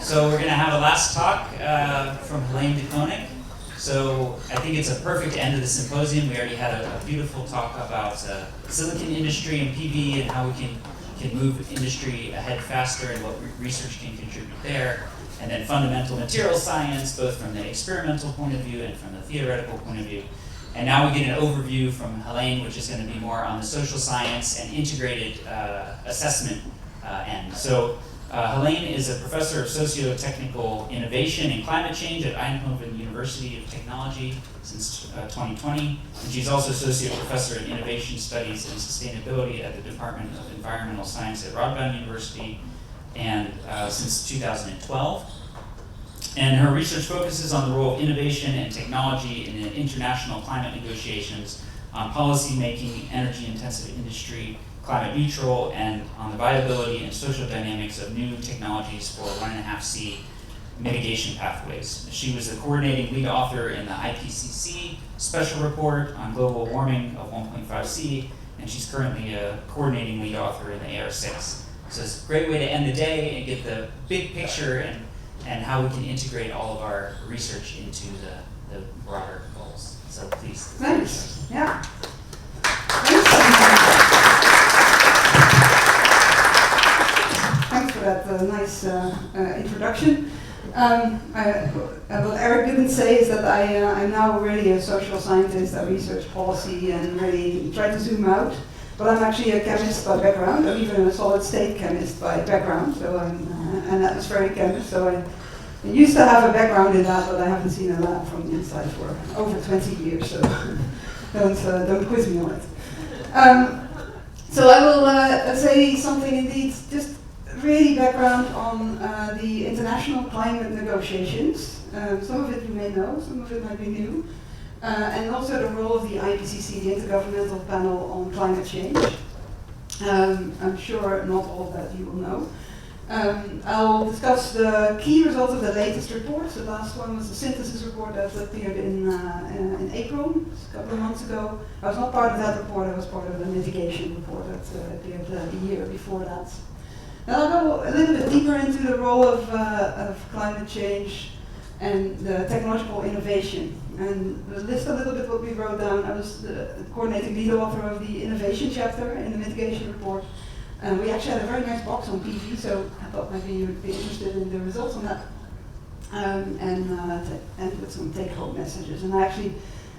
So we're going to have a last talk from Heleen de Coninck. So I think it's a perfect end of the symposium. We already had a beautiful talk about silicon industry and PV and how we can move industry ahead faster and what research can contribute there. And then fundamental material science, both from the experimental point of view and from the theoretical point of view. And now we get an overview from Heleen, which is going to be more on the social science and integrated assessment end. So Heleen is a professor of socio-technical innovation and climate change at Eindhoven University of Technology since 2020. And she's also associate professor in innovation studies and sustainability at the Department of Environmental Science at Radboud University and since 2012. And her research focuses on the role of innovation and technology in international climate negotiations, on policy making, energy-intensive industry, climate neutral, and on the viability and social dynamics of new technologies for 1.5C mitigation pathways. She was the coordinating lead author in the IPCC special report on global warming of 1.5C, and she's currently a coordinating lead author in the AR6. So it's a great way to end the day and get the big picture and how we can integrate all of our research into the broader goals. So please. Thanks. Yeah. Thanks for that nice introduction. What Erik didn't say is that I'm now really a social scientist. I research policy and really try to zoom out. But I'm actually a chemist by background. I'm even a solid state chemist by background. So I'm an atmospheric chemist. So I used to have a background in that, but I haven't seen a lab from the inside for over 20 years. So don't quiz me on it. So I will say something indeed, just really background on the international climate negotiations. Some of it you may know, some of it might be new. And also the role of the IPCC, the Intergovernmental Panel on Climate Change. I'm sure not all of that you will know. I'll discuss the key results of the latest report. The last one was the synthesis report that appeared in April, a couple of months ago. I was not part of that report, I was part of the mitigation report that appeared the year before that. Now I'll go a little bit deeper into the role of climate change and the technological innovation. And list a little bit what we wrote down. I was the coordinating lead author of the innovation chapter in the mitigation report. And we actually had a very nice box on PV, so I thought maybe you would be interested in the results on that. And with some take-home messages. And I actually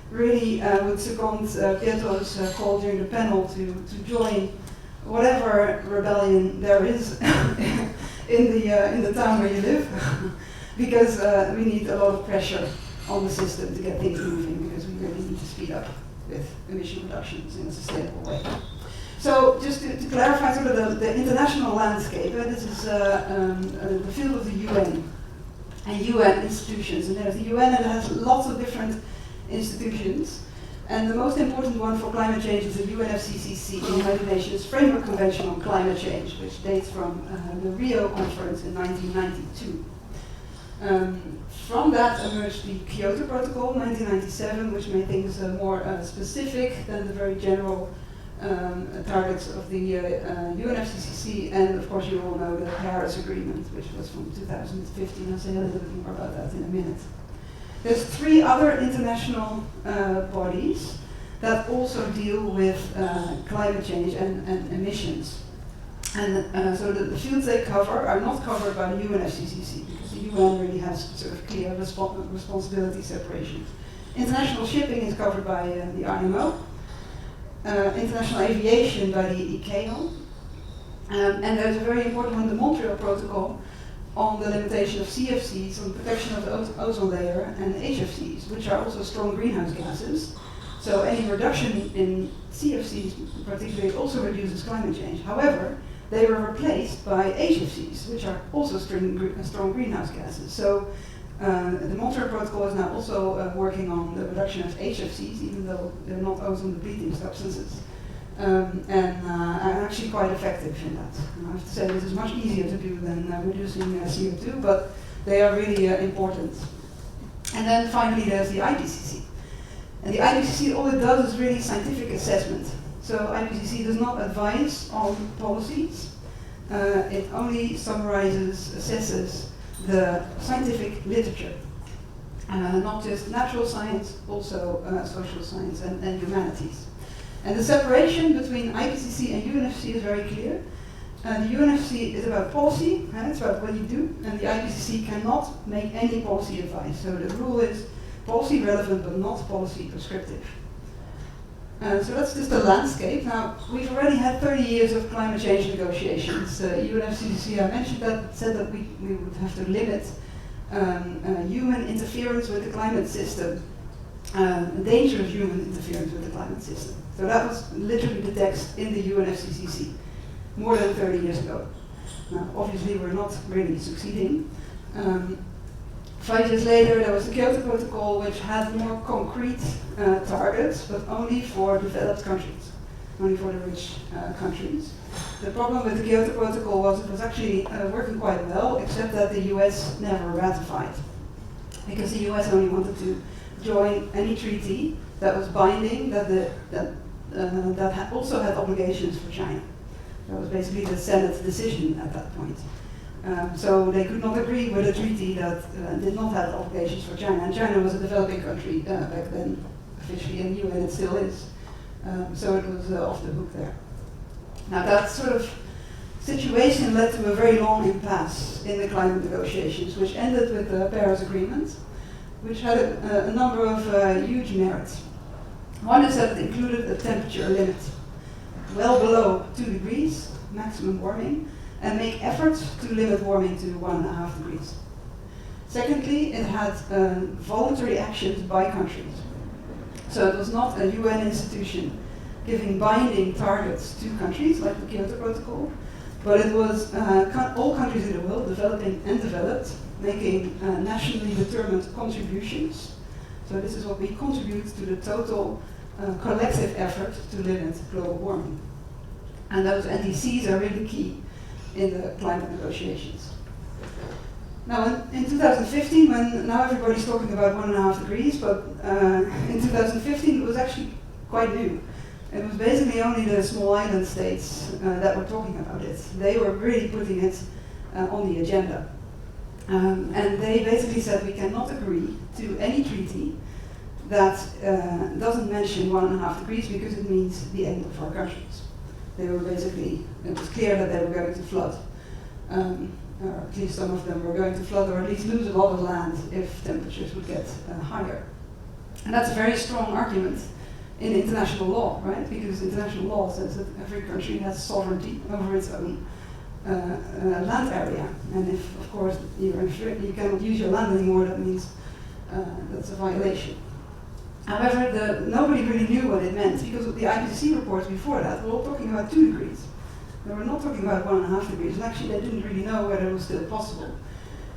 really would second Pietro's call during the panel to join whatever rebellion there is in the town where you live, because we need a lot of pressure on the system to get things moving, because we really need to speed up with emission reductions in a sustainable way. So just to clarify sort of the international landscape, this is the field of the UN and UN institutions. And there's the UN, and it has lots of different institutions. And the most important one for climate change is the UNFCCC, the United Nations Framework Convention on Climate Change, which dates from the Rio conference in 1992. From that emerged the Kyoto Protocol, 1997, which made things more specific than the very general targets of the UNFCCC, and of course you all know the Paris Agreement, which was from 2015. I'll say a little bit more about that in a minute. There's 3 other international bodies that also deal with climate change and emissions. And so the fields they cover are not covered by the UNFCCC, because the UN really has sort of clear responsibility separation. International shipping is covered by the IMO. International aviation by the ICAO. And there's a very important one, the Montreal Protocol, on the limitation of CFCs, on protection of the ozone layer, and HFCs, which are also strong greenhouse gases. So any reduction in CFCs particularly also reduces climate change. However, they were replaced by HFCs, which are also strong greenhouse gases. So the Montreal Protocol is now also working on the reduction of HFCs, even though they're not ozone-depleting substances, and are actually quite effective in that. And I have to say this is much easier to do than reducing CO2, but they are really important. And then finally there's the IPCC. And the IPCC, all it does is really scientific assessment. So IPCC does not advise on policies. It only summarizes, assesses the scientific literature. Not just natural science, also social science and humanities. And the separation between IPCC and UNFC is very clear. The UNFC is about policy, it's about what you do, and the IPCC cannot make any policy advice. So the rule is policy relevant but not policy prescriptive. So that's just the landscape. Now, we've already had 30 years of climate change negotiations. UNFCCC, I mentioned that, said that we would have to limit human interference with the climate system, dangerous human interference with the climate system. So that was literally the text in the UNFCCC, more than 30 years ago. Now, obviously, we're not really succeeding. 5 years later, there was the Kyoto Protocol, which had more concrete targets, but only for developed countries, only for the rich countries. The problem with the Kyoto Protocol was it was actually working quite well, except that the US never ratified, because the US only wanted to join any treaty that was binding, that also had obligations for China. That was basically the Senate decision at that point. So they could not agree with a treaty that did not have obligations for China. And China was a developing country back then, officially in the UN, it still is. So it was off the hook there. Now that sort of situation led to a very long impasse in the climate negotiations, which ended with the Paris Agreement, which had a number of huge merits. One is that it included a temperature limit, well below 2 degrees, maximum warming, and make efforts to limit warming to 1.5 degrees. Secondly, it had voluntary actions by countries. So it was not a UN institution giving binding targets to countries like the Kyoto Protocol, but it was all countries in the world, developing and developed, making nationally determined contributions. So this is what we contribute to the total collective effort to limit global warming. And those NDCs are really key in the climate negotiations. Now in 2015, when now everybody's talking about 1.5 degrees, but in 2015 it was actually quite new. It was basically only the small island states that were talking about it. They were really putting it on the agenda. And they basically said we cannot agree to any treaty that doesn't mention 1.5 degrees because it means the end of our countries. They were basically, it was clear that they were going to flood. Or at least some of them were going to flood, or at least lose a lot of land if temperatures would get higher. And that's a very strong argument in international law, right? Because international law says that every country has sovereignty over its own land area. And if, of course, you cannot use your land anymore, that means that's a violation. However, nobody really knew what it meant, because the IPCC reports before that were all talking about 2 degrees. They were not talking about 1.5 degrees, and actually they didn't really know whether it was still possible.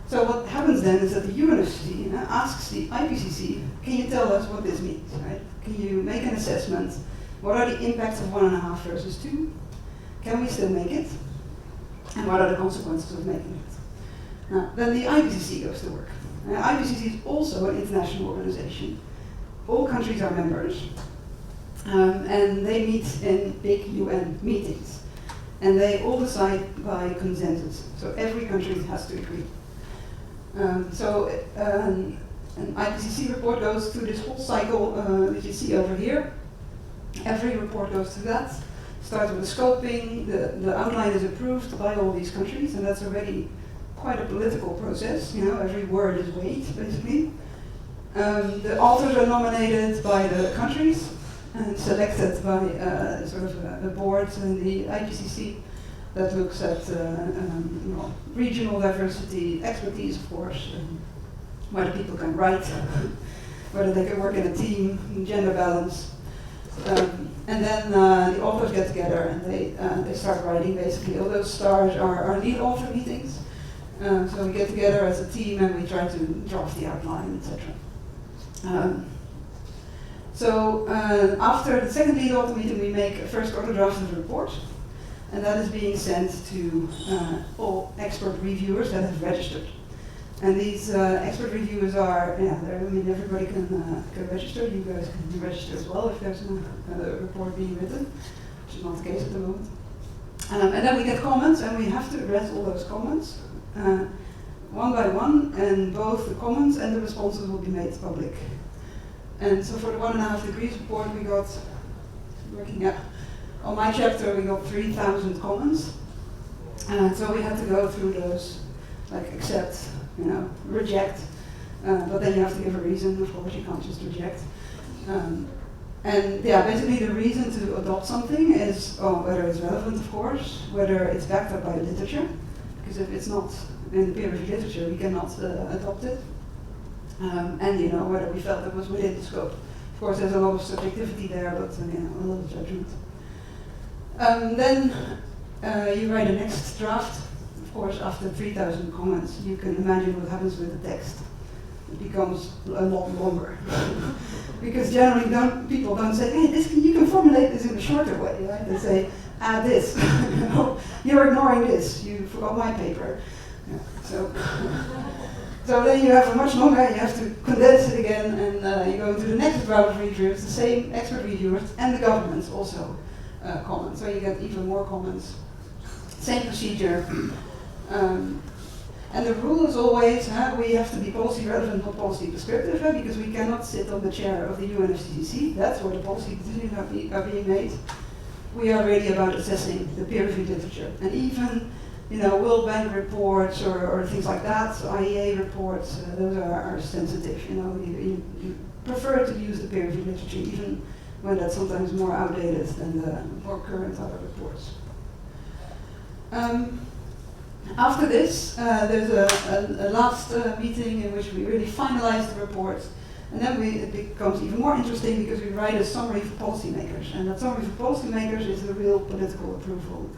So what happens then is that the UNFCCC asks the IPCC, can you tell us what this means, right? Can you make an assessment? What are the impacts of 1.5 versus 2? Can we still make it? And what are the consequences of making it? Now, then the IPCC goes to work. IPCC is also an international organization. All countries are members, and they meet in big UN meetings. And they all decide by consensus. So every country has to agree. An IPCC report goes through this whole cycle that you see over here. Every report goes through that. Starts with the scoping, the outline is approved by all these countries, and that's already quite a political process. You know, every word is weighed, basically. The authors are nominated by the countries and selected by sort of a board in the IPCC that looks at regional diversity, expertise, of course, whether people can write, whether they can work in a team, gender balance. And then the authors get together and they start writing, basically. All those stars are our lead author meetings. So we get together as a team and we try to draft the outline, etc. After the second lead author meeting, we make a first order draft of the report, and that is being sent to all expert reviewers that have registered. And these expert reviewers are, everybody can register. You guys can register as well if there's a report being written, which is not the case at the moment. And then we get comments, and we have to address all those comments. one by one, and both the comments and the responses will be made public. And so for the 1.5 degrees report, we got, working out, on my chapter we got 3,000 comments. And so we had to go through those, like accept, reject, but then you have to give a reason, of course, you can't just reject. And yeah, basically the reason to adopt something is whether it's relevant, of course, whether it's backed up by the literature, because if it's not in the peer-reviewed literature, we cannot adopt it. And whether we felt it was within the scope. Of course, there's a lot of subjectivity there, but a lot of judgment. Then you write a next draft. Of course, after 3,000 comments, you can imagine what happens with the text. It becomes a lot longer. Because generally people don't say, hey, you can formulate this in a shorter way, right? They say, add this. You're ignoring this, you forgot my paper. Yeah, so then you have a much longer, you have to condense it again, and you go to the next round of reviewers, the same expert reviewers, and the governments also comment. So you get even more comments. Same procedure. And the rule is always, we have to be policy relevant, not policy prescriptive, because we cannot sit on the chair of the UNFCCC. That's where the policy decisions are being made. We are really about assessing the peer-reviewed literature. And even, World Bank reports or things like that, IEA reports, those are sensitive. You prefer to use the peer-reviewed literature, even when that's sometimes more outdated than the more current other reports. After this, there's a last meeting in which we really finalize the report, and then it becomes even more interesting because we write a summary for policymakers, and that summary for policymakers is the real political approval.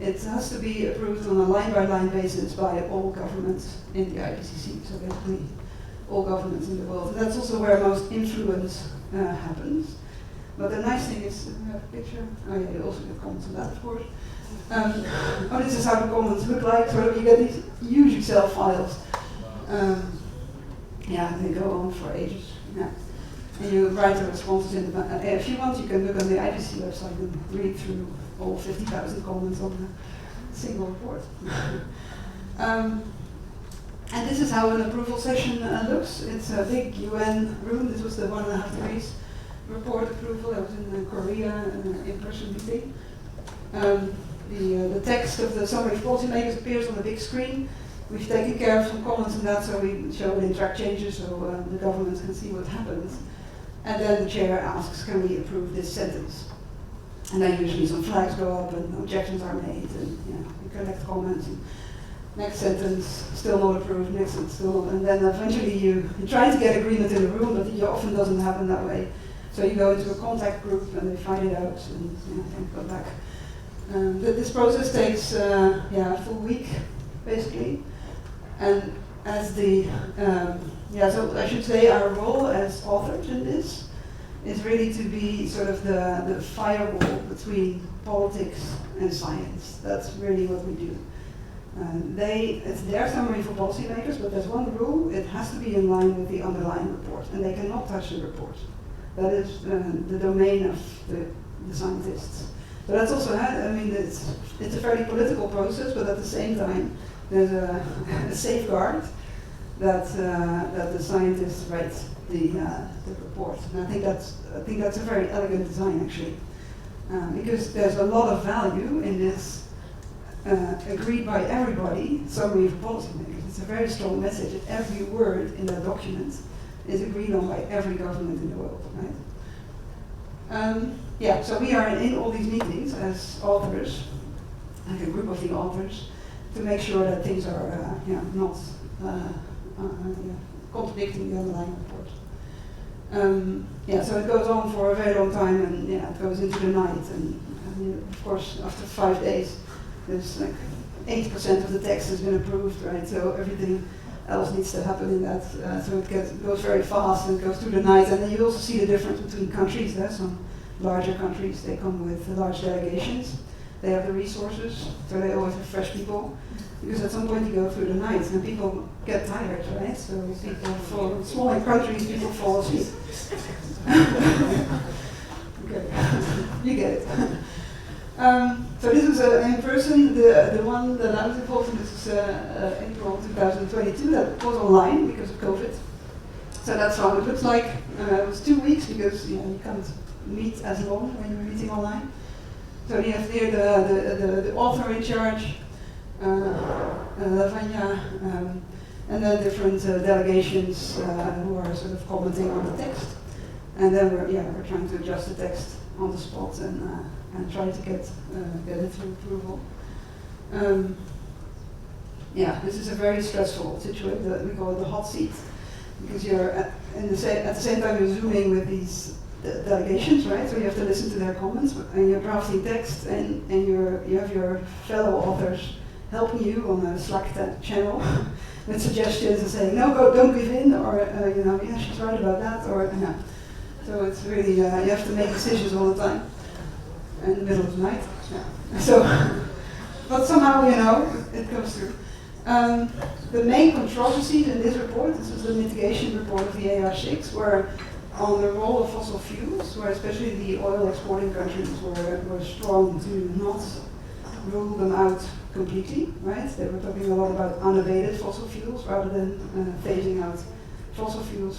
It has to be approved on a line-by-line basis by all governments in the IPCC, so basically all governments in the world. And that's also where most influence happens. But the nice thing is, we have a picture. Oh yeah, you also get comments on that, of course. This is how the comments look like. So you get these huge Excel files. They go on for ages. Yeah. And you write the responses in the if you want, you can look on the IPCC website and read through all 50,000 comments on a single report. And this is how an approval session looks. It's a big UN room. This was the 1.5 degrees report approval. That was in Korea, in-person meeting. The text of the summary of policymakers appears on the big screen. We've taken care of some comments on that, so we show it in track changes so the governments can see what happens. And then the chair asks, can we approve this sentence? And then usually some flags go up and objections are made, and we collect comments. And next sentence, still not approved, next sentence, still not. And then eventually you try to get agreement in the room, but it often doesn't happen that way. So you go into a contact group and they fight it out and go back. This process takes a full week, basically. And as so I should say our role as authors in this is really to be sort of the firewall between politics and science. That's really what we do. It's their summary for policymakers, but there's one rule: it has to be in line with the underlying report, and they cannot touch the report. That is the domain of the scientists. So that's also, it's a very political process, but at the same time, there's a safeguard that the scientists write the report. And I think that's a very elegant design, actually, because there's a lot of value in this agreed by everybody summary of policymakers. It's a very strong message that every word in that document is agreed on by every government in the world, right? So we are in all these meetings as authors, like a group of the authors, to make sure that things are not contradicting the underlying report. So it goes on for a very long time, and it goes into the night, and of course after 5 days, there's like 80% of the text has been approved, right? So everything else needs to happen in that. So it goes very fast and it goes through the night, and then you also see the difference between countries. There's some larger countries, they come with large delegations. They have the resources, so they always have fresh people. Because at some point you go through the night and people get tired, right? So people fall, smaller countries, people fall asleep. Okay, you get it. So this was in person. The one that I was involved in, this was April 2022. That was online because of COVID. So that's how it looks like. It was 2 weeks because you can't meet as long when you're meeting online. So you have here the author in charge, Lavanya, and then different delegations who are sort of commenting on the text. And then we're trying to adjust the text on the spot and try to get it through approval. This is a very stressful situation. We call it the hot seat, because you're at the same time you're zooming with these delegations, right? So you have to listen to their comments, and you're drafting text, and you have your fellow authors helping you on a Slack channel with suggestions and saying, no, don't give in, or yeah, she's right about that, or yeah. So it's really you have to make decisions all the time in the middle of the night. Yeah. So, but somehow it comes through. The main controversies in this report, this is the mitigation report of the AR6, were on the role of fossil fuels, where especially the oil exporting countries were strong to not rule them out completely, right? They were talking a lot about unabated fossil fuels rather than phasing out fossil fuels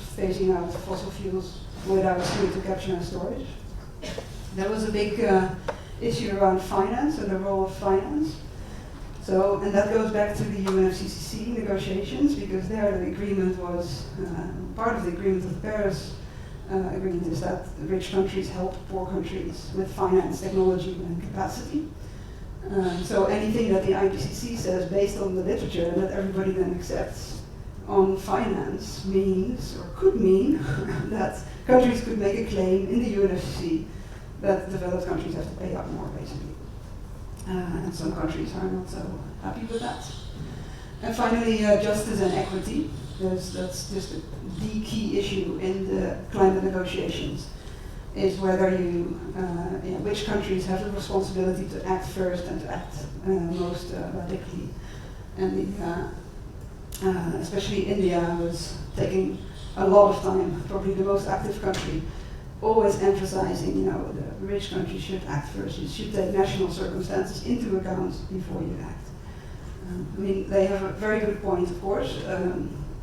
without CO2 capture and storage. There was a big issue around finance and the role of finance. So, and that goes back to the UNFCCC negotiations, because there the agreement was, part of the agreement of the Paris agreement is that rich countries help poor countries with finance, technology and capacity. So anything that the IPCC says based on the literature and that everybody then accepts on finance means, or could mean, that countries could make a claim in the UNFCCC that developed countries have to pay up more, basically. And some countries are not so happy with that. And finally, justice and equity. That's just the key issue in the climate negotiations, is whether which countries have the responsibility to act first and to act most radically. And especially India was taking a lot of time, probably the most active country, always emphasizing, the rich countries should act first. You should take national circumstances into account before you act. They have a very good point, of course.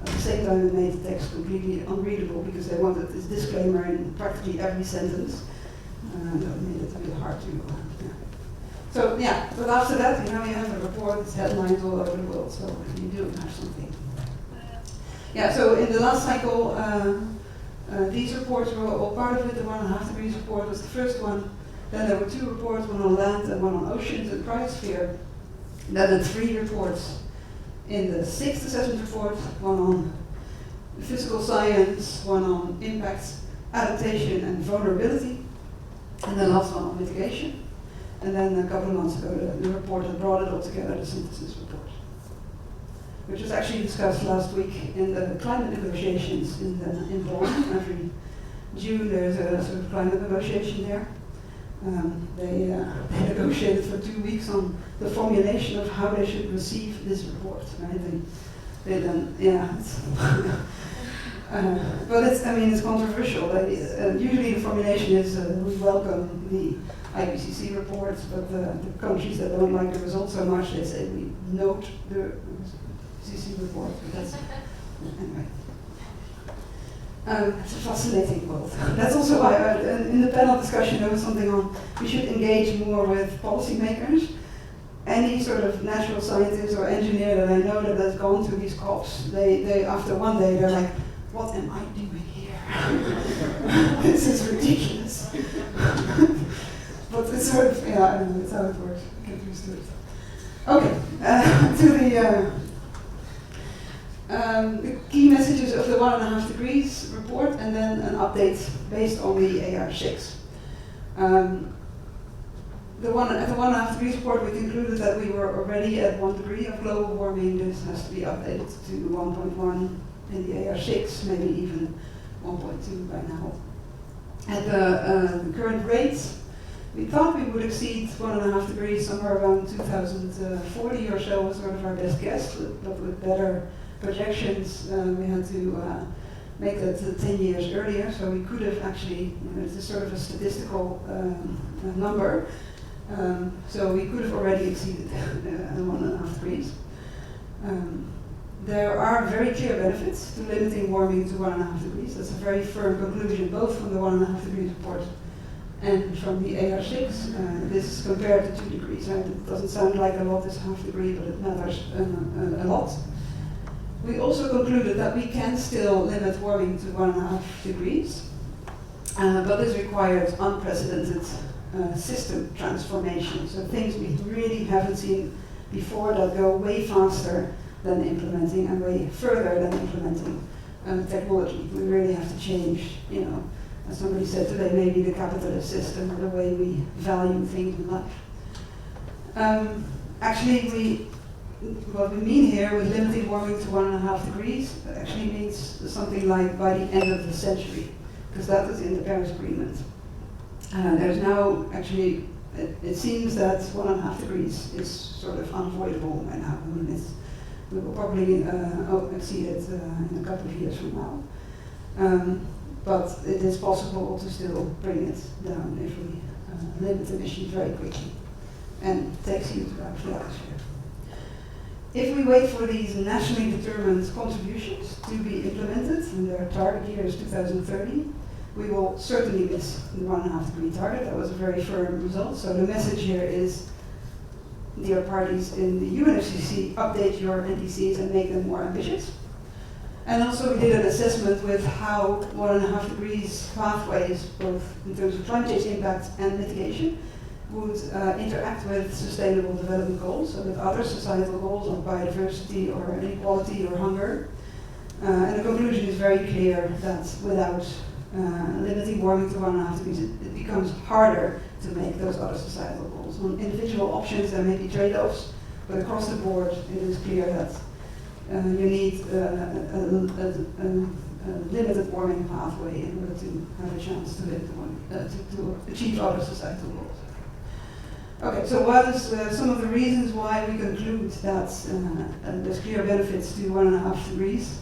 At the same time, it made the text completely unreadable because they wanted this disclaimer in practically every sentence. That made it a bit hard to. So yeah, but after that, you have a report, it's headlines all over the world. So you do have something. Yeah. So in the last cycle. These reports were all part of it. The 1.5 degrees report was the first one. Then there were 2 reports, one on land and one on oceans and cryosphere. Then there 3 reports in the 6th assessment report, one on physical science, one on impact, adaptation and vulnerability, and the last one on mitigation. And then a couple of months ago, the report that brought it all together, the synthesis report, which was actually discussed last week in the climate negotiations in Polman. Every June there's a sort of climate negotiation there. They negotiated for 2 weeks on the formulation of how they should receive this report. Right? They then, but it's controversial. Usually the formulation is we welcome the IPCC reports, but the countries that don't like the results so much, they say we note the IPCC report. But that's anyway. It's a fascinating world. That's also why in the panel discussion there was something on we should engage more with policymakers. Any sort of natural scientist or engineer that I know that has gone to these COPs, they after one day they're like, what am I doing here? This is ridiculous. But it's sort of, I don't know, it's how it works. Get used to it. Okay, to the key messages of the 1.5 degrees report, and then an update based on the AR6. At the 1.5 degrees report, we concluded that we were already at 1 degree of global warming. This has to be updated to 1.1 in the AR6, maybe even 1.2 by now. At the current rates, we thought we would exceed 1.5 degrees somewhere around 2040 or so was sort of our best guess, but with better projections, we had to make that 10 years earlier, so we could have actually, it's a sort of a statistical number, So we could have already exceeded 1.5 degrees. There are very clear benefits to limiting warming to 1.5 degrees. That's a very firm conclusion, both from the 1.5 degrees report and from the AR6. This is compared to 2 degrees. Right? It doesn't sound like a lot, this half degree, but it matters a lot. We also concluded that we can still limit warming to 1.5 degrees, but this requires unprecedented system transformation. So things we really haven't seen before that go way faster than implementing and way further than implementing technology. We really have to change, as somebody said today, maybe the capitalist system or the way we value things in life. Actually, what we mean here with limiting warming to 1.5 degrees actually means something like by the end of the century, because that is in the Paris Agreement. There's now actually, it seems that 1.5 degrees is sort of unavoidable right now. We will probably exceed it in a couple of years from now. But it is possible to still bring it down if we limit emissions very quickly and take CO2 out of the atmosphere. If we wait for these nationally determined contributions to be implemented, and their target year is 2030, we will certainly miss the 1.5 degree target. That was a very firm result. So the message here is, dear parties in the UNFCCC, update your NDCs and make them more ambitious. And also we did an assessment with how 1.5 degrees pathways, both in terms of climate change impact and mitigation, would interact with sustainable development goals, so with other societal goals on biodiversity or inequality or hunger. And the conclusion is very clear that without limiting warming to 1.5 degrees, it becomes harder to make those other societal goals. On individual options, there may be trade-offs, but across the board, it is clear that you need a limited warming pathway in order to have a chance to achieve other societal goals. Okay, so what is some of the reasons why we conclude that there's clear benefits to 1.5 degrees?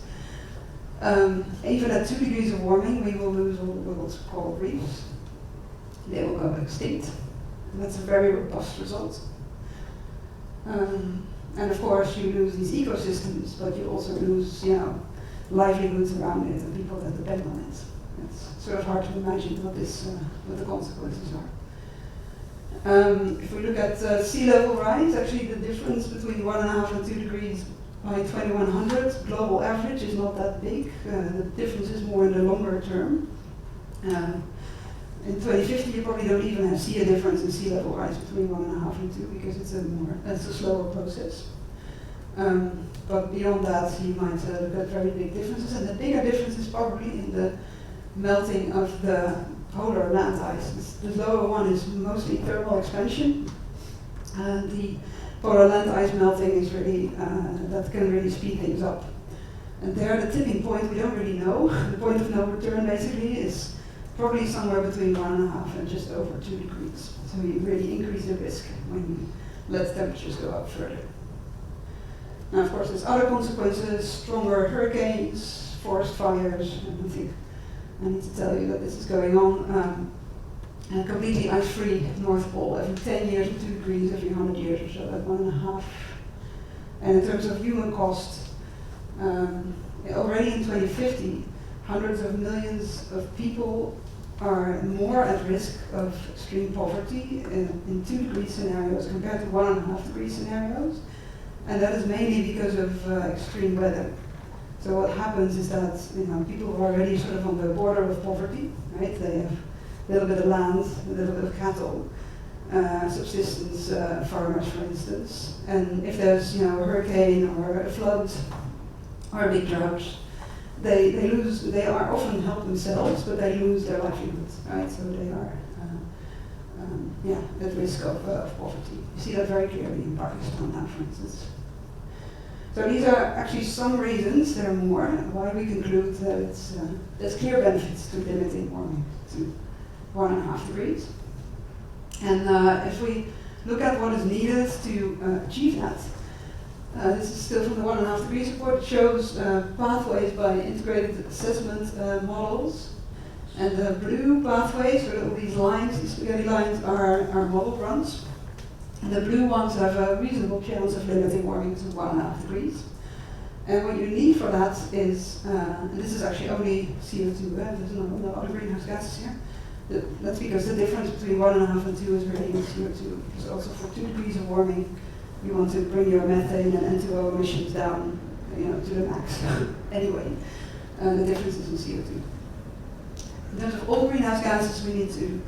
Even at 2 degrees of warming, we will lose what's called reefs. They will go extinct. And that's a very robust result. And of course, you lose these ecosystems, but you also lose, livelihoods around it and people that depend on it. It's sort of hard to imagine what the consequences are. If we look at sea level rise, actually the difference between 1.5 and 2 degrees by 2100, global average is not that big. The difference is more in the longer term. In 2050, you probably don't even see a difference in sea level rise between 1.5 and 2 because it's a slower process. But beyond that, you might look at very big differences, and the bigger difference is probably in the melting of the polar land ice. The lower one is mostly thermal expansion, and the polar land ice melting is really, that can really speed things up. And there, the tipping point, we don't really know. The point of no return basically is probably somewhere between 1.5 and just over 2 degrees. So you really increase the risk when you let temperatures go up further. Now, of course, there's other consequences, stronger hurricanes, forest fires, and I think I need to tell you that this is going on. And completely ice-free North Pole every 10 years and 2 degrees every 100 years or so, at 1.5. And in terms of human cost, already in 2050, hundreds of millions of people are more at risk of extreme poverty in 2 degree scenarios compared to 1.5 degree scenarios. And that is mainly because of extreme weather. So what happens is that people are already sort of on the border of poverty, right? They have a little bit of land, a little bit of cattle, subsistence farmers, for instance. And if there's a hurricane or a flood or a big drought, they are often help themselves, but they lose their livelihood, right? So they are at risk of poverty. You see that very clearly in Pakistan now, for instance. So these are actually some reasons, there are more, why we conclude that there's clear benefits to limiting warming to 1.5 degrees. And if we look at what is needed to achieve that, this is still from the 1.5 degrees report. It shows pathways by integrated assessment models. And the blue pathways, with all these lines, these spaghetti lines, are model runs. And the blue ones have a reasonable chance of limiting warming to 1.5 degrees. And what you need for that is, and this is actually only CO2, there's no other greenhouse gases here. That's because the difference between 1.5 and 2 is really in CO2. Because also for 2 degrees of warming, you want to bring your methane and N2O emissions down, to the max. Anyway, the difference is in CO2. In terms of all greenhouse gases, we need to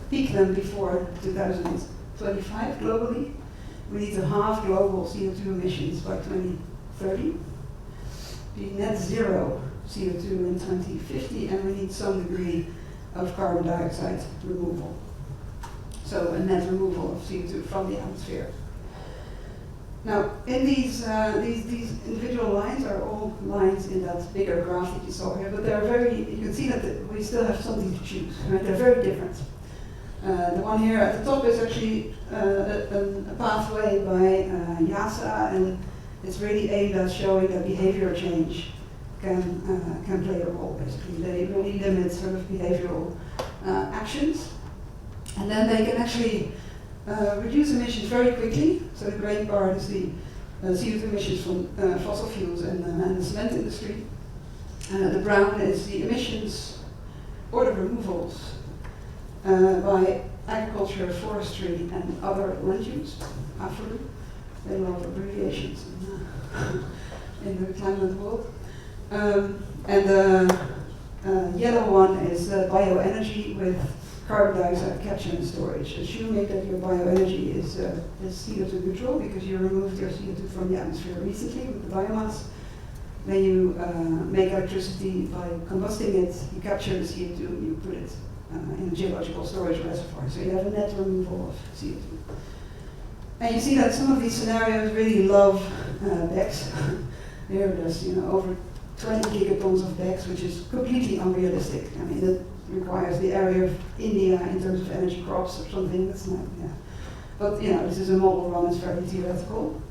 peak them before 2025 globally. We need to halve global CO2 emissions by 2030. Be net zero CO2 in 2050, and we need some degree of carbon dioxide removal. So a net removal of CO2 from the atmosphere. Now, in these individual lines are all lines in that bigger graph that you saw here, but they're you can see that we still have something to choose, right? They're very different. The one here at the top is actually a pathway by YASA, and it's really aimed at showing that behavior change can play a role, basically. They really limit sort of behavioral actions. And then they can actually reduce emissions very quickly. So the gray part is the CO2 emissions from fossil fuels and the cement industry. The brown is the emissions or the removals by agriculture, forestry, and other land use. AFRU. They love abbreviations in the climate world. And the yellow one is bioenergy with carbon dioxide capture and storage. Assuming that your bioenergy is CO2 neutral because you removed your CO2 from the atmosphere recently with the biomass, then you make electricity by combusting it, you capture the CO2, you put it in a geological storage reservoir. So you have a net removal of CO2. And you see that some of these scenarios really love BECCS. Here there's over 20 gigatons of BECCS, which is completely unrealistic. I mean, that requires the area of India in terms of energy crops or something. That's not, But this is a model run, it's very theoretical.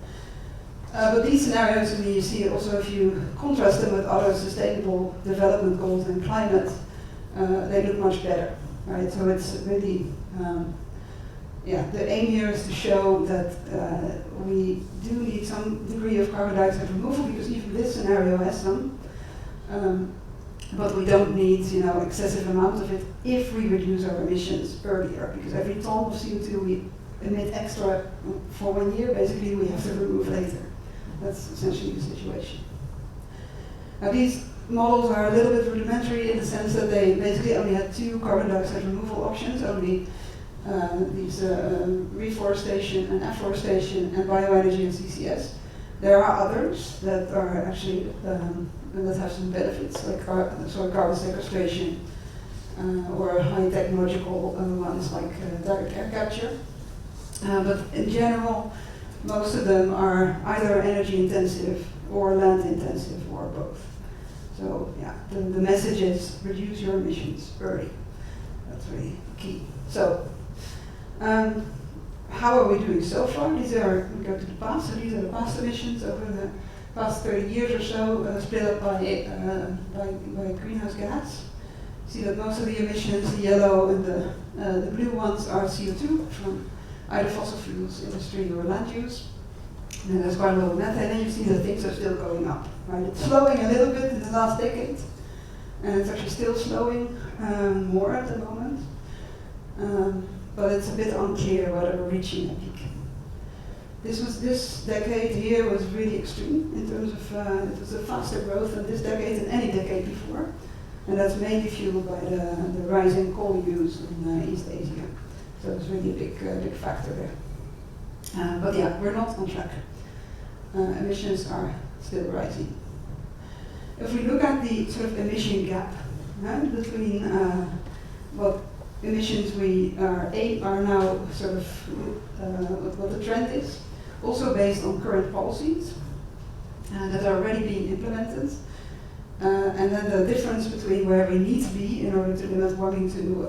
But these scenarios, and you see also if you contrast them with other sustainable development goals and climate, they look much better, right? So it's really, the aim here is to show that we do need some degree of carbon dioxide removal because even this scenario has some, but we don't need excessive amounts of it if we reduce our emissions earlier, because every ton of CO2 we emit extra for 1 year, basically we have to remove later. That's essentially the situation. Now these models are a little bit rudimentary in the sense that they basically only had 2 carbon dioxide removal options, only these reforestation and afforestation and bioenergy and CCS. There are others that are actually that have some benefits, like carbon sequestration or high technological ones like direct air capture. But in general, most of them are either energy intensive or land intensive or both. So the message is reduce your emissions early. That's really key. So how are we doing so far? We go to the past, so these are the past emissions over the past 30 years or so, split up by greenhouse gas. See that most of the emissions, the yellow and the blue ones, are CO2 from either fossil fuels, industry, or land use. And there's quite a lot of methane, and you see that things are still going up. Right? It's slowing a little bit in the last decade, and it's actually still slowing more at the moment. But it's a bit unclear whether we're reaching a peak. This decade here was really extreme in terms of it was a faster growth than this decade and any decade before, and that's mainly fueled by the rising coal use in East Asia. So it's really a big factor there. But we're not on track. Emissions are still rising. If we look at the sort of emission gap between what emissions we are now sort of what the trend is, also based on current policies that are already being implemented, and then the difference between where we need to be in order to limit warming to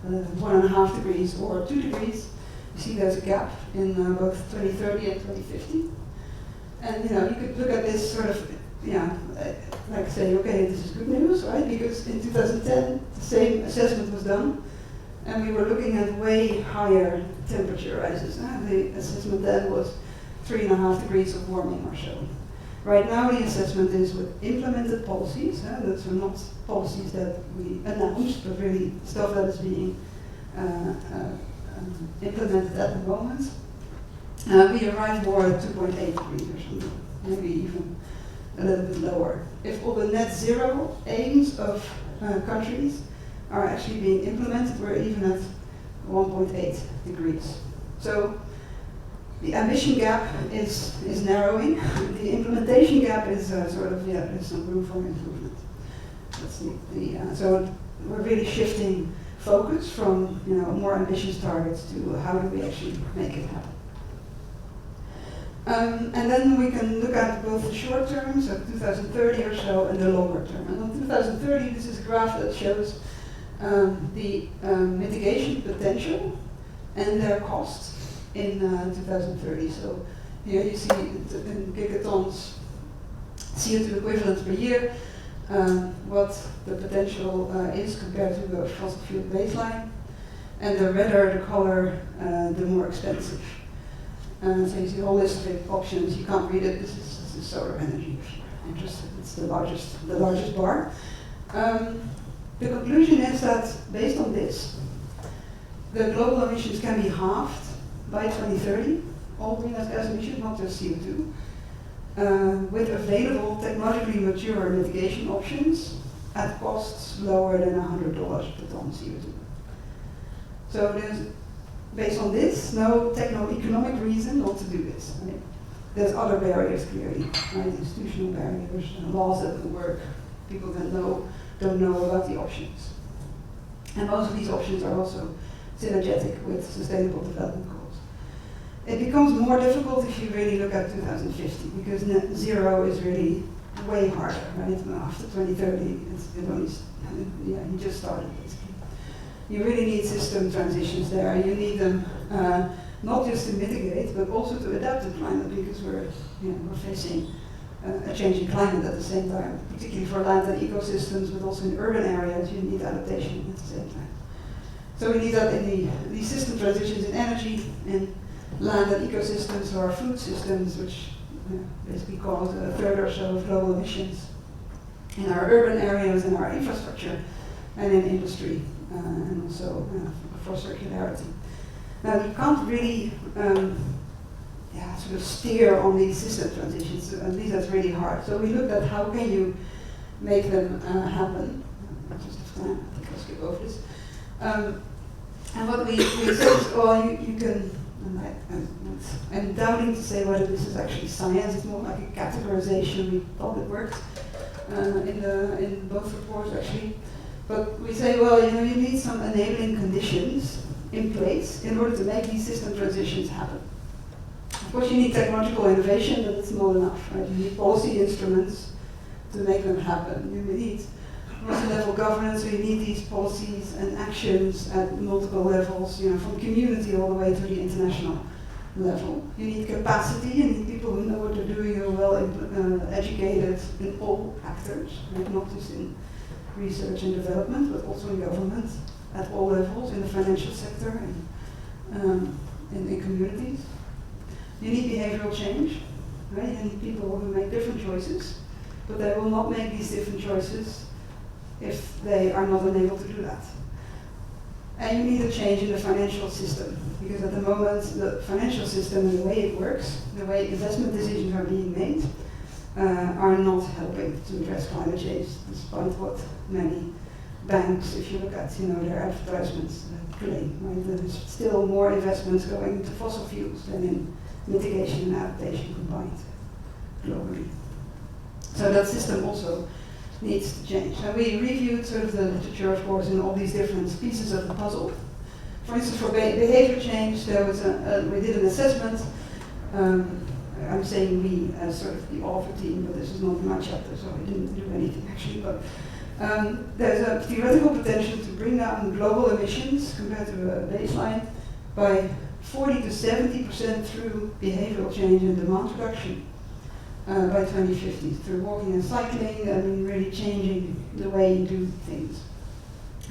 1.5 degrees or 2 degrees. You see there's a gap in both 2030 and 2050. And you could look at this sort of, like say, okay, this is good news, right? Because in 2010, the same assessment was done, And we were looking at way higher temperature rises. The assessment then was 3.5 degrees of warming or so. Right now the assessment is with implemented policies, those are not policies that we announced, but really stuff that is being implemented at the moment. We arrive more at 2.8 degrees or something, maybe even a little bit lower. If all the net zero aims of countries are actually being implemented, we're even at 1.8 degrees. So the ambition gap is narrowing. The implementation gap is there's some room for improvement. That's so we're really shifting focus from more ambitious targets to how do we actually make it happen. And then we can look at both the short term, so 2030 or so, and the longer term. And on 2030, this is a graph that shows the mitigation potential and their costs in 2030. So here you see in gigatons CO2 equivalents per year, what the potential is compared to the fossil fuel baseline. And the redder the color, the more expensive. So you see a whole list of options. You can't read it. This is solar energy if you're interested. It's the largest bar. The conclusion is that based on this, the global emissions can be halved by 2030, all greenhouse gas emissions, not just CO2, with available technologically mature mitigation options at costs lower than $100 per ton CO2. So there's, based on this, no economic reason not to do this. Right? There's other barriers clearly, right? Institutional barriers, laws that don't work, people that don't know about the options. And most of these options are also synergetic with sustainable development goals. It becomes more difficult if you really look at 2050, because net zero is really way harder, right? After 2030, you just started basically. You really need system transitions there. You need them not just to mitigate, but also to adapt to climate, because we're facing a changing climate at the same time, particularly for land and ecosystems, but also in urban areas, you need adaptation at the same time. So we need that in these system transitions in energy, in land and ecosystems, or food systems, which basically cause a third or so of global emissions, in our urban areas, in our infrastructure, and in industry, and also for circularity. Now you can't really sort of steer on these system transitions, at least that's really hard. So we looked at how can you make them happen. I just have time, I think I'll skip over this. And what we said is, well, you can, I'm doubting to say whether this is actually science, it's more like a categorization. We thought it worked in both reports actually. But we say, well, you need some enabling conditions in place in order to make these system transitions happen. Of course, you need technological innovation, but it's not enough, right? You need policy instruments to make them happen. You need multi-level governance, so you need these policies and actions at multiple levels, from community all the way to the international level. You need capacity, you need people who know what they're doing, who are well educated in all actors, right? Not just in research and development, but also in government at all levels, in the financial sector and in communities. You need behavioral change, right? You need people who make different choices, but they will not make these different choices if they are not unable to do that. And you need a change in the financial system, because at the moment the financial system and the way it works, the way investment decisions are being made, are not helping to address climate change, despite what many banks, if you look at their advertisements, claim. Right? There's still more investments going into fossil fuels than in mitigation and adaptation combined globally. So that system also needs to change. And we reviewed sort of the literature, of course, in all these different pieces of the puzzle. For instance, for behavior change, there was we did an assessment. I'm saying we as sort of the author team, but this is not my chapter, so I didn't do anything actually. But there's a theoretical potential to bring down global emissions compared to a baseline by 40 to 70% through behavioral change and demand reduction by 2050, through walking and cycling, really changing the way you do things.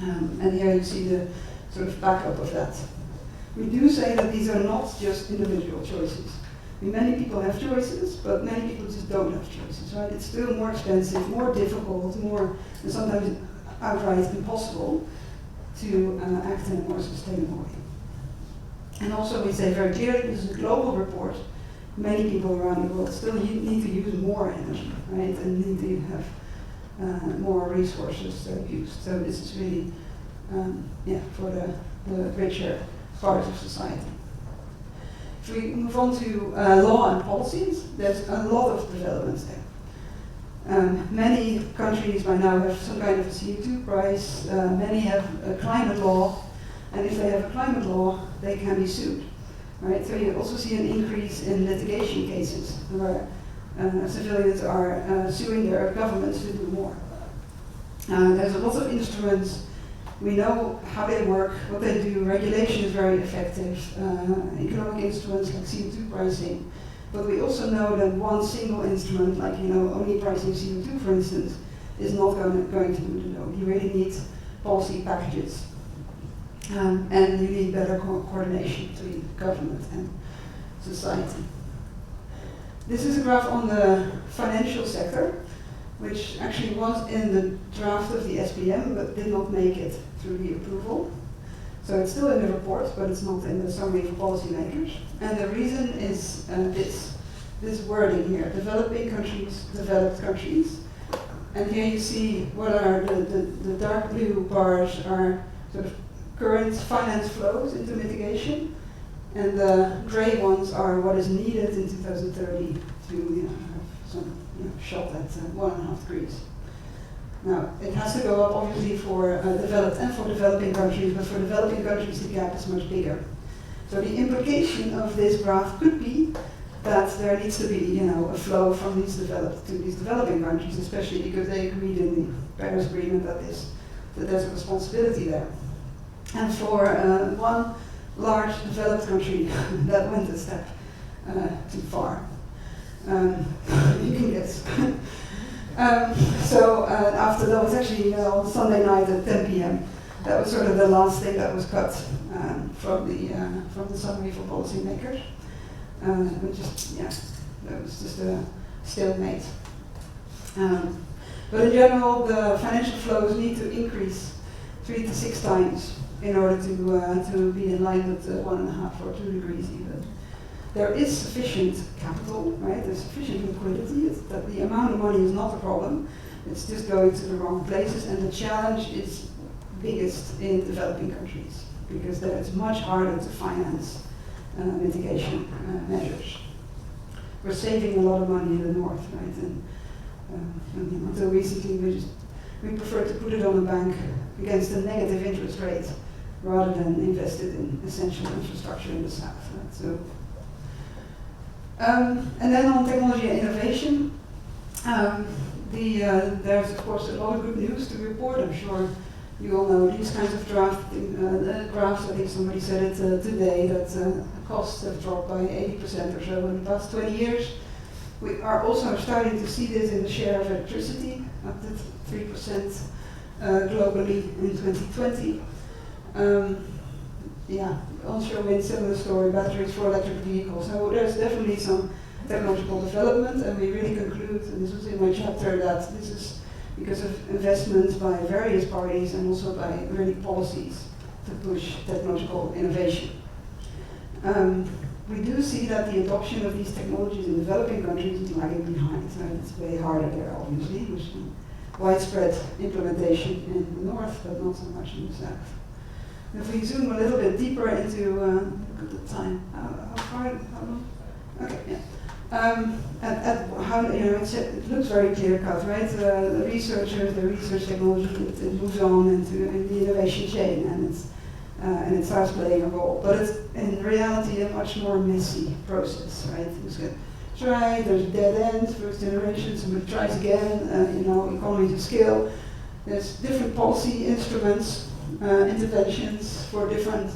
And here you see the sort of backup of that. We do say that these are not just individual choices. Many people have choices, but many people just don't have choices, right? It's still more expensive, more difficult, and sometimes outright impossible to act in a more sustainable way. And also we say very clearly, this is a global report, many people around the world still need to use more energy, right? And need to have more resources used. So this is really, for the richer part of society. If we move on to law and policies, there's a lot of developments there. Many countries by now have some kind of a CO2 price, many have a climate law, and if they have a climate law, they can be sued. Right? So you also see an increase in litigation cases where civilians are suing their governments to do more. There's a lot of instruments. We know how they work, what they do. Regulation is very effective. Economic instruments like CO2 pricing. But we also know that one single instrument, like only pricing CO2, for instance, is not going to do the job. You really need policy packages. And you need better coordination between government and society. This is a graph on the financial sector, which actually was in the draft of the SPM, but did not make it through the approval. So it's still in the report, but it's not in the summary for policymakers. And the reason is this wording here, developing countries, developed countries. And here you see what are the dark blue bars are sort of current finance flows into mitigation, and the gray ones are what is needed in 2030 to have some shot at 1.5 degrees. Now, it has to go up obviously for developed and for developing countries, but for developing countries the gap is much bigger. So the implication of this graph could be that there needs to be a flow from these developed to these developing countries, especially because they agreed in the Paris Agreement that there's a responsibility there. And for one large developed country, that went a step too far. You can guess. So after that was actually on Sunday night at 10 p.m. That was sort of the last thing that was cut from the summary for policymakers. That was just a stalemate. But in general, the financial flows need to increase 3 to 6 times in order to be in line with 1.5 or 2 degrees even. There is sufficient capital, right? There's sufficient liquidity. That the amount of money is not a problem. It's just going to the wrong places, and the challenge is biggest in developing countries because there it's much harder to finance mitigation measures. We're saving a lot of money in the north, right? And until recently, we prefer to put it on a bank against a negative interest rate rather than invest it in essential infrastructure in the south. Right? So, and then on technology and innovation, there's of course a lot of good news to report. I'm sure you all know these kinds of graphs. I think somebody said it today that costs have dropped by 80% or so in the past 20 years. We are also starting to see this in the share of electricity, up to 3% globally in 2020. Onshore wind, similar story, batteries for electric vehicles. So there's definitely some technological development, and we really conclude, and this was in my chapter, that this is because of investments by various parties and also by really policies to push technological innovation. We do see that the adoption of these technologies in developing countries is lagging behind. So it's way harder there, obviously, with widespread implementation in the north, but not so much in the south. If we zoom a little bit deeper into, look at the time, how long? Okay, yeah. It looks very clear cut, right? The researchers, the research technology, it moves on into the innovation chain, and it starts playing a role. But it's in reality a much more messy process, right? There's dead ends, first generation, somebody tries again, economies of scale. There's different policy instruments, interventions for different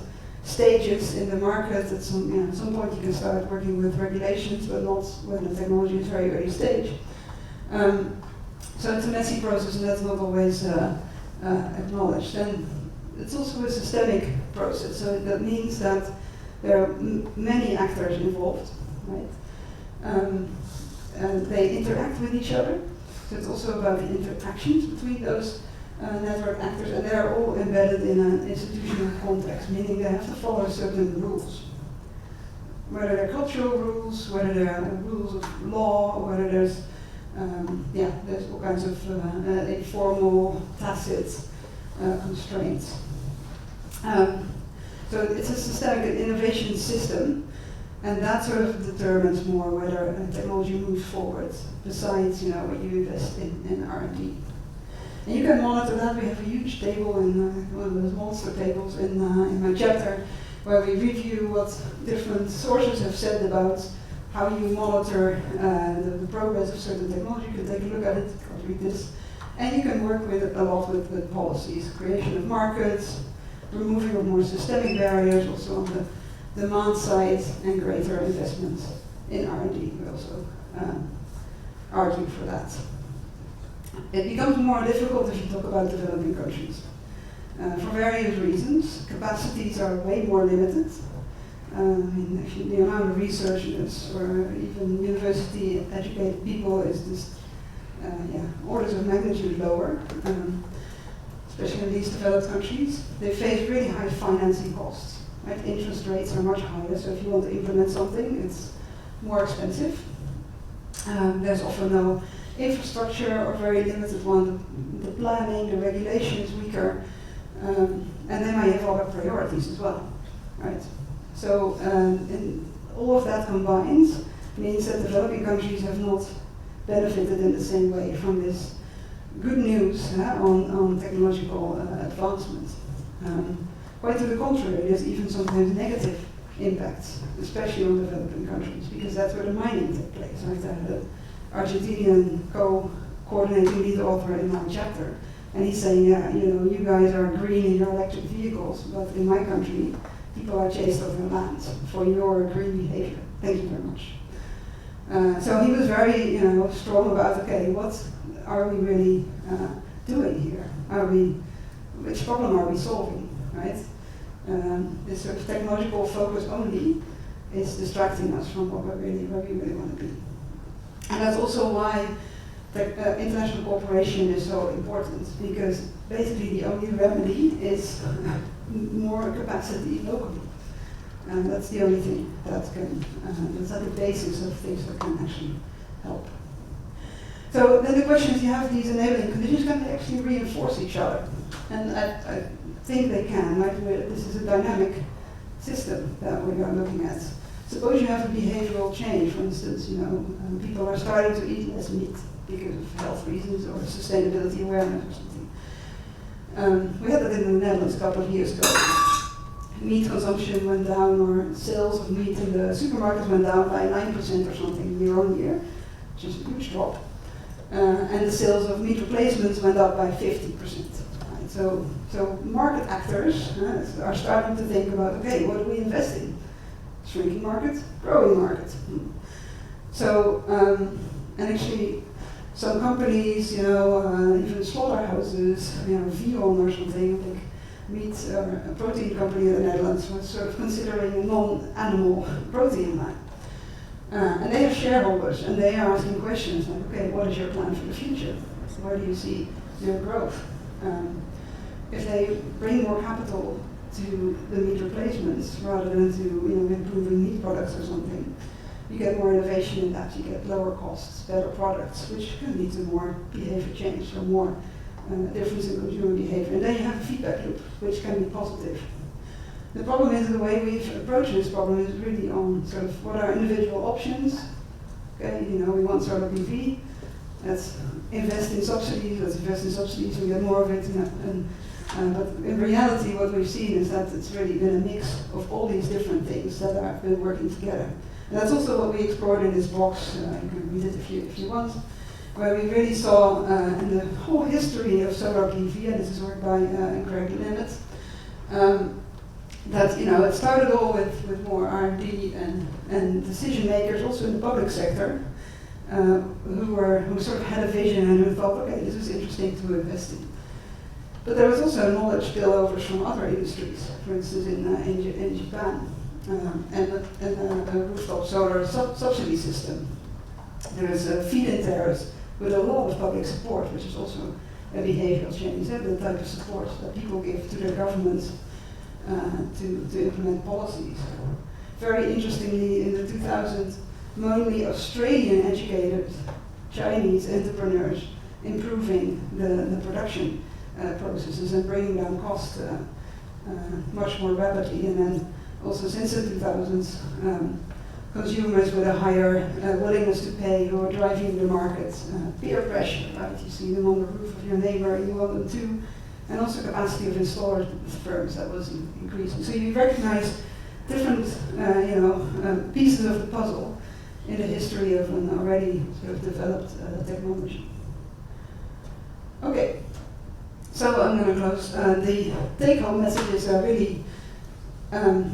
stages in the market. At some point you can start working with regulations, but not when the technology is very early stage. So it's a messy process, and that's not always acknowledged. And it's also a systemic process. So that means that there are many actors involved, right? And they interact with each other. So it's also about the interactions between those network actors, and they're all embedded in an institutional context, meaning they have to follow certain rules. Whether they're cultural rules, whether they're rules of law, or whether there's there's all kinds of informal, tacit constraints. So it's a systemic innovation system, and that sort of determines more whether technology moves forward, besides what you invest in R&D. And you can monitor that. We have a huge table in one of those monster tables in my chapter, where we review what different sources have said about how you monitor the progress of certain technology. You can take a look at it, read this, and you can work with it a lot with policies, creation of markets, removing of more systemic barriers, also on the demand side, and greater investments in R&D. We also argue for that. It becomes more difficult if you talk about developing countries. For various reasons. Capacities are way more limited. If the amount of researchers or even university-educated people is just orders of magnitude lower, especially in these developed countries. They face really high financing costs. Right? Interest rates are much higher, so if you want to implement something, it's more expensive. There's often no infrastructure or very limited one. The planning, the regulation is weaker. And then I have other priorities as well, right? So, and all of that combined means that developing countries have not benefited in the same way from this good news on technological advancement. Quite to the contrary, there's even sometimes negative impacts, especially on developing countries, because that's where the mining takes place. Right? The Argentinian co-coordinating lead author in my chapter. And he's saying, you guys are green in your electric vehicles, but in my country, people are chased off their land for your green behavior. Thank you very much. So he was very, strong about, okay, what are we really doing here? Which problem are we solving, right? This sort of technological focus only is distracting us from where we really want to be. And that's also why international cooperation is so important, because basically the only remedy is more capacity locally. And that's the only thing that can, that's at the basis of things that can actually help. So then the question is, you have these enabling conditions, can they actually reinforce each other? And I think they can, right? This is a dynamic system that we are looking at. Suppose you have a behavioral change, for instance, people are starting to eat less meat because of health reasons or sustainability awareness or something. We had that in the Netherlands a couple of years ago. Meat consumption went down, or sales of meat in the supermarkets went down by 9% or something year on year, which is a huge drop. And the sales of meat replacements went up by 50%. Right? So market actors are starting to think about, okay, what do we invest in? Shrinking market, growing market. So, and actually, some companies, even slaughterhouses, Vion or something, I think, meat or a protein company in the Netherlands was sort of considering a non-animal protein line. And they have shareholders, and they are asking questions like, okay, what is your plan for the future? Where do you see your growth? If they bring more capital to the meat replacements rather than to improving meat products or something, you get more innovation in that, you get lower costs, better products, which can lead to more behavior change, or more difference in consumer behavior. And then you have a feedback loop, which can be positive. The problem is the way we've approached this problem is really on sort of what are individual options. Okay, we want solar PV, let's invest in subsidies, we get more of it. But in reality, what we've seen is that it's really been a mix of all these different things that have been working together. And that's also what we explored in this box. You can read it if you want, where we really saw in the whole history of solar PV, and this is work by Garnett, that it started all with more R&D and decision makers, also in the public sector, who sort of had a vision and who thought, okay, this is interesting to invest in. But there was also knowledge spillovers from other industries, for instance in Japan, and a rooftop solar subsidy system. There is a feed-in tariffs with a lot of public support, which is also a behavioral change, the type of support that people give to their governments to implement policies. Very interestingly, in the 2000s, mainly Australian educated Chinese entrepreneurs improving the production processes and bringing down costs much more rapidly. And then also since the 2000s, consumers with a higher willingness to pay who are driving the market, peer pressure, right? You see them on the roof of your neighbor, you want them too, and also capacity of installer firms that was increasing. So you recognize different pieces of the puzzle in the history of an already sort of developed technology. Okay, so I'm going to close. The take-home messages are really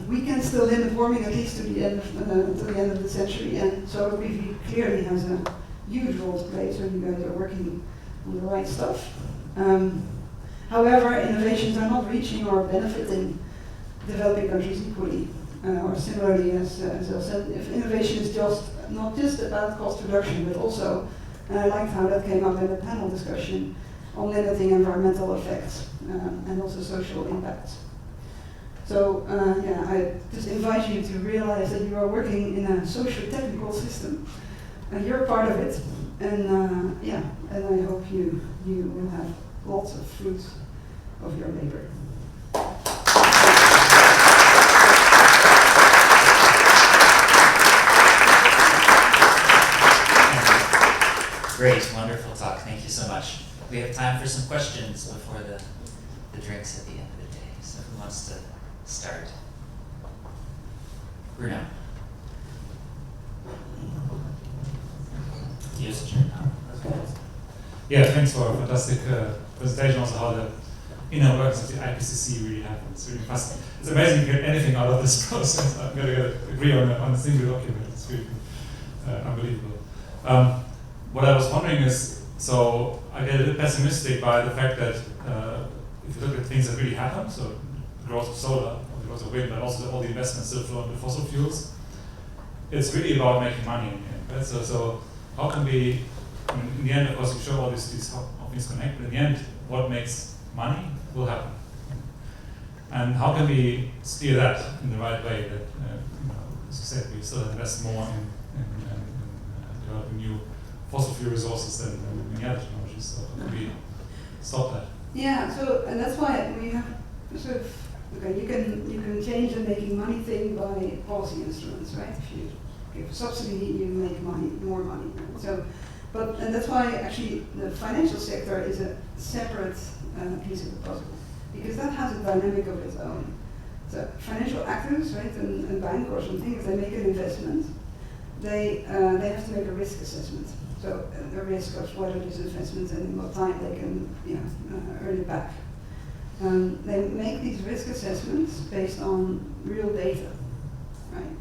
we can still limit warming at least to the end of the century, and solar PV clearly has a huge role to play. So you guys are working on the right stuff. However, innovations are not reaching or benefiting developing countries equally, or similarly as I said. If innovation is not just about cost reduction, but also, and I liked how that came up in the panel discussion on limiting environmental effects and also social impacts. So I just invite you to realize that you are working in a socio-technical system. You're part of it, and and I hope you will have lots of fruits of your labor. Great, wonderful talk. Thank you so much. We have time for some questions before the drinks at the end of the day. So who wants to start? Bruno. Use your now. Yeah, thanks for a fantastic presentation. Also, how the inner workings of the IPCC really happen. It's really fascinating. It's amazing to get anything out of this process. I'm going to agree on a single document. It's really unbelievable. What I was wondering is, so I get a bit pessimistic by the fact that if you look at things that really happen, so the growth of solar, the growth of wind, but also all the investments still flow into fossil fuels, it's really about making money in the end, right? So how can we, I mean, in the end, of course, you show all these how things connect, but in the end, what makes money will happen. And how can we steer that in the right way that, as you said, we still invest more in developing new fossil fuel resources than many other technologies, so how can we stop that? Yeah, so, and that's why we have sort of, okay, you can change the making money thing by policy instruments, right? If you give a subsidy, you make more money. So, and that's why actually the financial sector is a separate piece of the puzzle, because that has a dynamic of its own. So financial actors, right, a bank or something, if they make an investment, they have to make a risk assessment. So the risk of whether this investment and in what time they can earn it back. They make these risk assessments based on real data, right?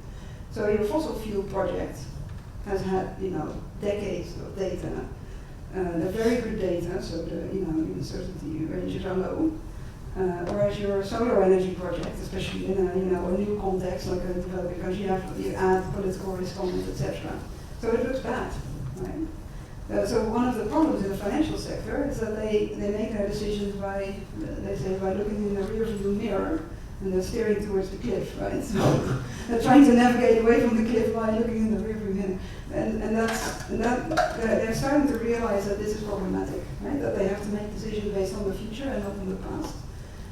So your fossil fuel project has had decades of data. They're very good data, so the uncertainty ranges are low. Whereas your solar energy project, especially in a new context like a developing country, you add political risk on it, etc. So it looks bad, right? So one of the problems in the financial sector is that they make their decisions by looking in the rearview mirror, and they're steering towards the cliff, right? So they're trying to navigate away from the cliff by looking in the rearview mirror, and they're starting to realize that this is problematic, right? That they have to make decisions based on the future and not on the past.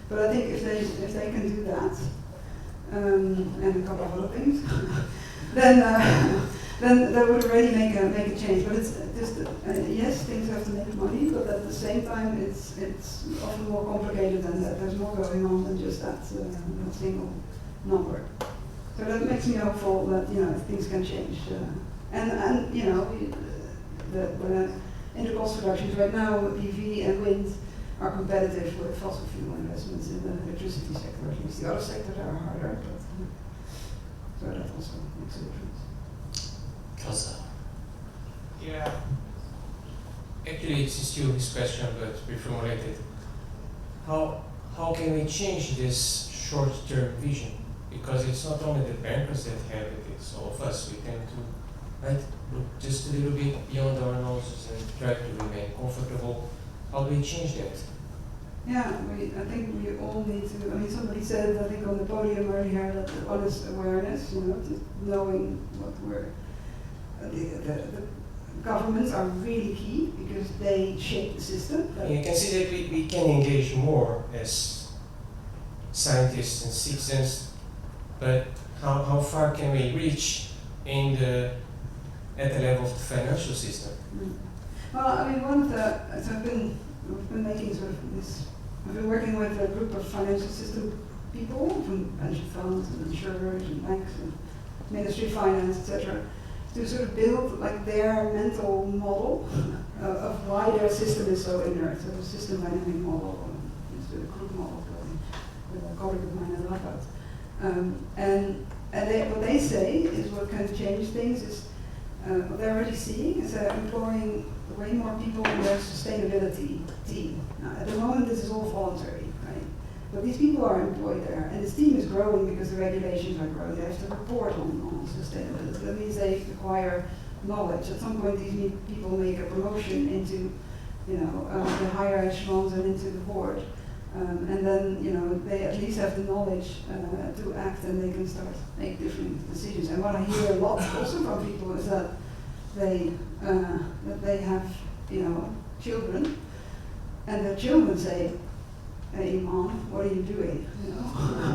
But I think if they can do that, and a couple of other things, then that would already make a change. But it's just yes, things have to make money, but at the same time, it's often more complicated than that. There's more going on than just that single number. So that makes me hopeful that things can change. In the cost reductions right now, PV and wind are competitive with fossil fuel investments in the electricity sector. At least the other sectors are harder, but so that also makes a difference. Kelso. Yeah. Actually, it's still his question, but reformulated. how can we change this short-term vision? Because it's not only the bankers that have it, it's all of us. We tend to, right, look just a little bit beyond our noses and try to remain comfortable. How do we change that? Yeah, I think we all need to, I mean, somebody said, I think on the podium earlier, that honest awareness, you know, just knowing what the governments are really key because they shape the system. You can see that we can engage more as scientists and citizens, but how far can we reach at the level of the financial system? Well, I mean, one of the, so we've been making sort of this, I've been working with a group of financial system people from pension funds and insurers and banks and Ministry of Finance, etc., to sort of build like their mental model of why their system is so inert. So the system dynamic model, the group model, with a colleague of mine at Lladó. And what they say is what kind of change things is what they're already seeing is they're employing way more people in their sustainability team. Now, at the moment, this is all voluntary, right? But these people are employed there, and this team is growing because the regulations are growing. They have to report on sustainability. That means they acquire knowledge. At some point, these people make a promotion into, you know, the higher echelons and into the board. And then, you know, they at least have the knowledge to act, and they can start make different decisions. And what I hear a lot also from people is that they have, you know, children, and their children say, "Hey, mom, what are you doing? You know,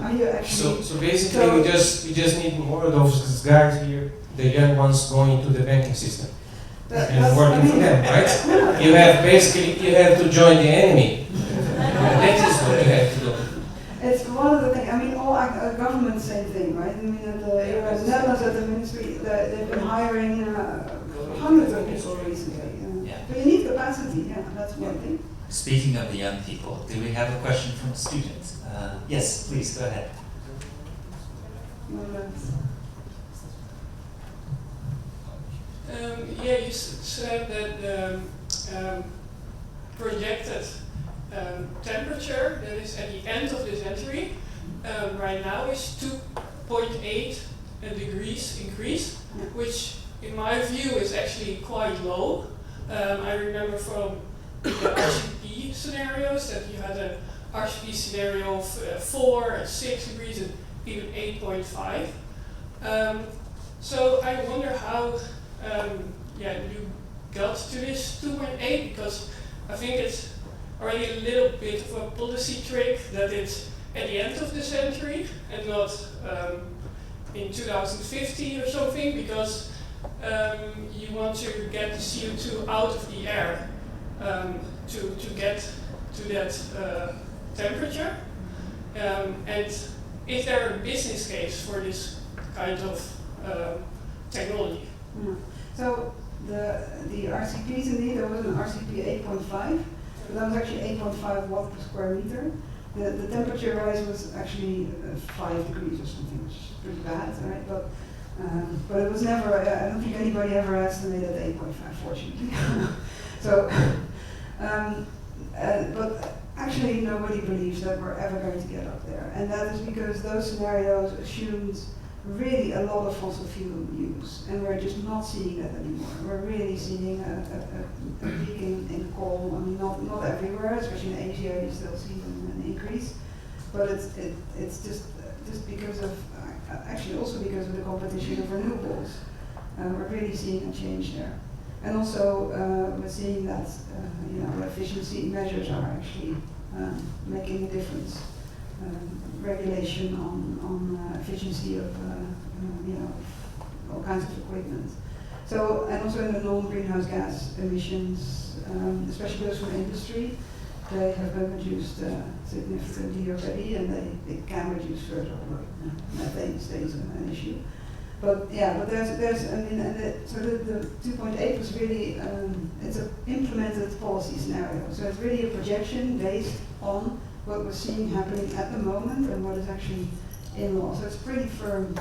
are you actually?" So basically, we just need more of those guys here, the young ones going into the banking system and working for them, right? You have to join the enemy. That is what you have to do. It's one of the things. I mean, all governments same thing, right? I mean, at the Netherlands, at the ministry, they've been hiring hundreds of people recently. But you need capacity. Yeah, that's one thing. Speaking of the young people, do we have a question from a student? Yes, please, go ahead. Yeah, you said that the projected temperature that is at the end of the century right now is 2.8 degrees increase, which in my view is actually quite low. I remember from the RCP scenarios that you had an RCP scenario of 4 and 6 degrees and even 8.5. So I wonder how you got to this 2.8, because I think it's already a little bit of a policy trick that it's at the end of the century and not in 2050 or something, because you want to get the CO2 out of the air to get to that temperature. And is there a business case for this kind of technology? So the RCPs, indeed, there was an RCP 8.5, but that was actually 8.5 watt per square meter. The temperature rise was actually 5 degrees or something, which is pretty bad, right? But it was never, I don't think anybody ever estimated 8.5, fortunately. So, but actually nobody believes that we're ever going to get up there. And that is because those scenarios assumed really a lot of fossil fuel use, and we're just not seeing that anymore. We're really seeing a peak in coal. I mean, not everywhere, especially in Asia, you still see an increase, but it's just because of actually also because of the competition of renewables. We're really seeing a change there, and also we're seeing that efficiency measures are actually making a difference. Regulation on efficiency of all kinds of equipment. So, and also in the non-greenhouse gas emissions, especially those from industry, they have been reduced significantly already, and they can reduce further. Methane stays an issue. But there's I mean, the 2.8 was really it's an implemented policy scenario. So it's really a projection based on what we're seeing happening at the moment and what is actually in law. So it's pretty firm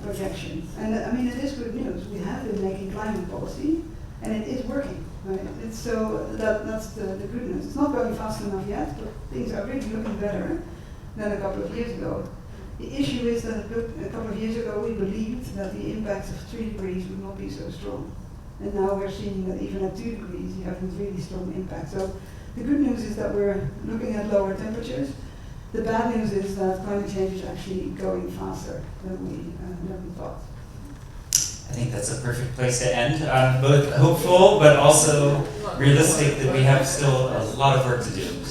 projection. And I mean, it is good news. We have been making climate policy, and it is working. Right? It's so that's the good news. It's not going fast enough yet, but things are really looking better than a couple of years ago. The issue is that a couple of years ago we believed that the impacts of 3 degrees would not be so strong. And now we're seeing that even at 2 degrees you have this really strong impact. So the good news is that we're looking at lower temperatures. The bad news is that climate change is actually going faster than we thought. I think that's a perfect place to end. Both hopeful but also realistic that we have still a lot of work to do.